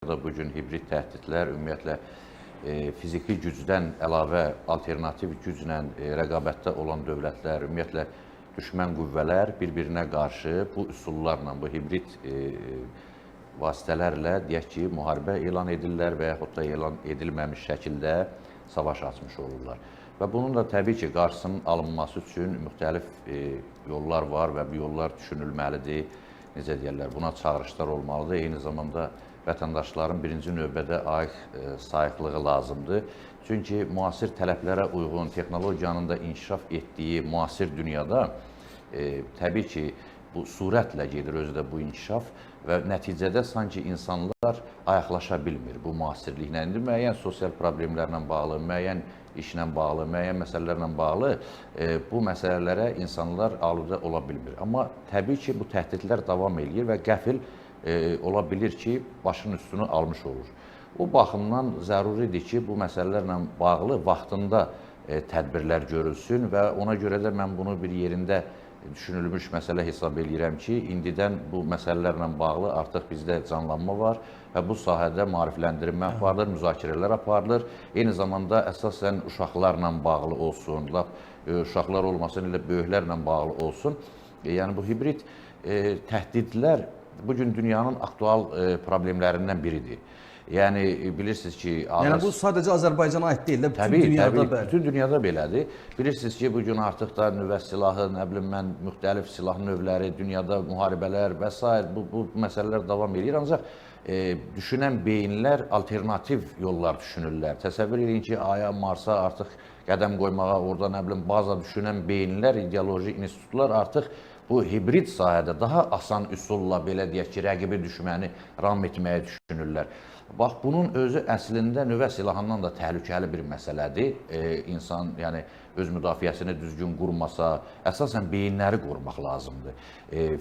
Bugün hibrid təhdidlər ümumiyyətlə fiziki gücdən əlavə alternativ güclə rəqabətdə olan dövlətlər, ümumiyyətlə düşmən qüvvələr bir-birinə qarşı bu üsullarla, bu hibrid vasitələrlə deyək ki, müharibə elan edirlər və yaxud da elan edilməmiş şəkildə savaş açmış olurlar. Və bunun da təbii ki, qarşısının alınması üçün müxtəlif yollar var və bu yollar düşünülməlidir. Necə deyərlər, buna çağırışlar olmalıdır. Eyni zamanda vətəndaşların birinci növbədə sayıqlığı lazımdır. Çünki müasir tələblərə uyğun texnologiyanın da inkişaf etdiyi müasir dünyada təbii ki, bu sürətlə gedir özü də bu inkişaf və nəticədə sanki insanlar ayaqlaşa bilmir bu müasirliklə. İndi müəyyən sosial problemlərlə bağlı, müəyyən işlə bağlı, müəyyən məsələlərlə bağlı bu məsələlərə insanlar aludə ola bilmir. Amma təbii ki, bu təhdidlər davam edir və qəfil ola bilir ki, başın üstünü almış olur. O baxımdan zəruridir ki, bu məsələlərlə bağlı vaxtında tədbirlər görülsün və ona görə də mən bunu bir yerində düşünülmüş məsələ hesab edirəm ki, indidən bu məsələlərlə bağlı artıq bizdə canlanma var və bu sahədə maarifləndirilmə aparılır, müzakirələr aparılır. Eyni zamanda əsasən uşaqlarla bağlı olsun, uşaqlar olmasın, elə böyüklərlə bağlı olsun. Yəni bu hibrid təhdidlər bugün dünyanın aktual problemlərindən biridir. Yəni, bilirsiniz ki... Yəni, bu sadəcə Azərbaycana aid deyil də, bütün dünyada bəli. Bütün dünyada belədir. Bilirsiniz ki, bugün artıq da nüvə silahı, nə bilim mən, müxtəlif silah növləri, dünyada müharibələr və s. bu məsələlər davam edir. Ancaq düşünən beyinlər alternativ yollar düşünürlər. Təsəvvür edin ki, Aya, Marsa artıq qədəm qoymağa, orada nə bilim, baza düşünən beyinlər, ideoloji institutlar artıq bu hibrid sahədə daha asan üsulla, belə deyək ki, rəqibi düşməni ram etməyə düşünürlər. Bax, bunun özü əslində nüvə silahından da təhlükəli bir məsələdir. İnsan, yəni, öz müdafiəsini düzgün qurmasa, əsasən beyinləri qorumaq lazımdır.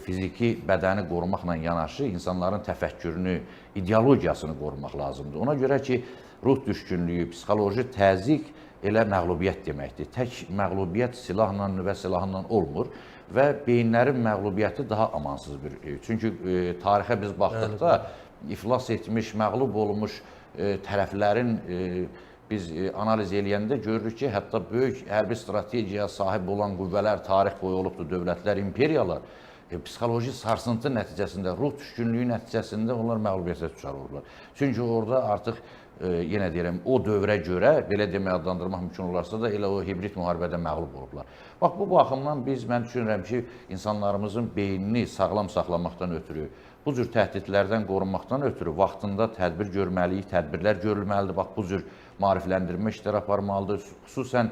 Fiziki bədəni qorumaqla yanaşı, insanların təfəkkürünü, ideologiyasını qorumaq lazımdır. Ona görə ki, ruh düşkünlüyü, psixoloji təzyiq elə məğlubiyyət deməkdir. Tək məğlubiyyət silahla, nüvə silahla olmur və beyinlərin məğlubiyyəti daha amansız bir. Çünki tarixə biz baxdıqda, iflas etmiş, məğlub olmuş tərəflərin biz analiz eləyəndə görürük ki, hətta böyük hərbi strategiyaya sahib olan qüvvələr tarix boyu olubdur, dövlətlər, imperiyalar psixoloji sarsıntı nəticəsində, ruh düşkünlüyü nəticəsində onlar məğlubiyyətə düşər olurlar. Çünki orada artıq, yenə deyirəm, o dövrə görə, belə demək adlandırmaq mümkün olarsa da, elə o hibrid müharibədə məğlub olublar. Bax, bu baxımdan mən düşünürəm ki, insanlarımızın beynini sağlam saxlamaqdan ötürü, bu cür təhdidlərdən qorunmaqdan ötürü vaxtında tədbir görməliyik, tədbirlər görülməlidir. Bax, bu cür maarifləndirmə işləri aparmalıdır. Xüsusən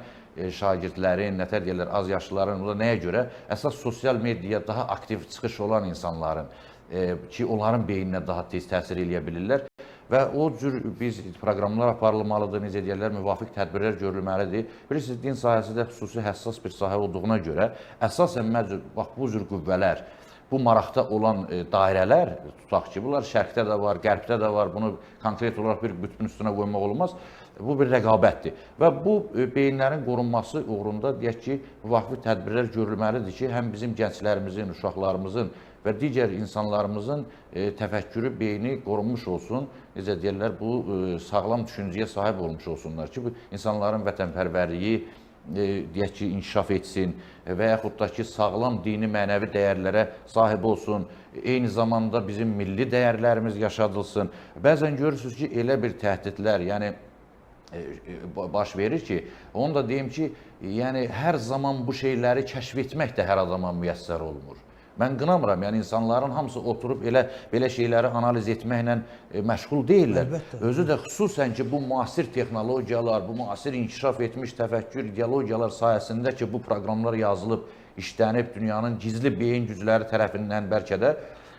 şagirdlərin, nətər deyirlər, az yaşlıların, nəyə görə? Əsas sosial mediaya daha aktiv çıxış olan insanların ki, onların beyninə daha tez təsir eləyə bilirlər. Və o cür biz proqramlar aparılmalıdır, necə deyirlər, müvafiq tədbirlər görülməlidir. Bilirsiniz, din sahəsi də xüsusi həssas bir sahə olduğuna görə, əsasən bax, bu cür qüvvələr, bu maraqda olan dairələr, tutaq ki, bunlar şərqdə də var, qərbdə də var, bunu konkret olaraq bir bütün üstünə qoymaq olmaz. Bu bir rəqabətdir və bu beyinlərin qorunması uğrunda deyək ki, müvafiq tədbirlər görülməlidir ki, həm bizim gənclərimizin, uşaqlarımızın və digər insanlarımızın təfəkkürü, beyni qorunmuş olsun, necə deyirlər, bu sağlam düşüncəyə sahib olmuş olsunlar ki, bu insanların vətənpərvərliyi, deyək ki, inkişaf etsin və yaxud da ki, sağlam dini, mənəvi dəyərlərə sahib olsun, eyni zamanda bizim milli dəyərlərimiz yaşadılsın. Bəzən görürsünüz ki, elə bir təhdidlər, yəni, baş verir ki, onu da deyim ki, yəni, hər zaman bu şeyləri kəşf etmək də hər adama müyəssər olmur. Mən qınamıram, yəni insanların hamısı oturub belə şeyləri analiz etməklə məşğul deyirlər. Özü də xüsusən ki, bu müasir texnologiyalar, bu müasir inkişaf etmiş təfəkkür, ideologiyalar sayəsində ki, bu proqramlar yazılıb, işlənib dünyanın gizli beyin gücləri tərəfindən bəlkə də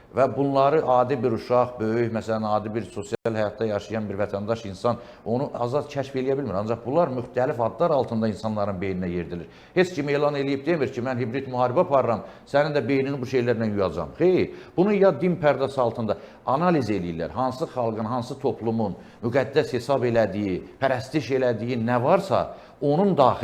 və bunları adi bir uşaq, böyük, məsələn, adi bir sosial həyatda yaşayan bir vətəndaş insan onu azad kəşf eləyə bilmir. Ancaq bunlar müxtəlif adlar altında insanların beyninə yeridilir. Heç kim elan eləyib demir ki, mən hibrid müharibə aparıram, sənin də beynini bu şeylərlə yuyacam. Xeyr, bunu ya din pərdəsi altında analiz eləyirlər. Hansı xalqın, hansı toplumun müqəddəs hesab elədiyi, pərəstiş elədiyi nə varsa, onun daxil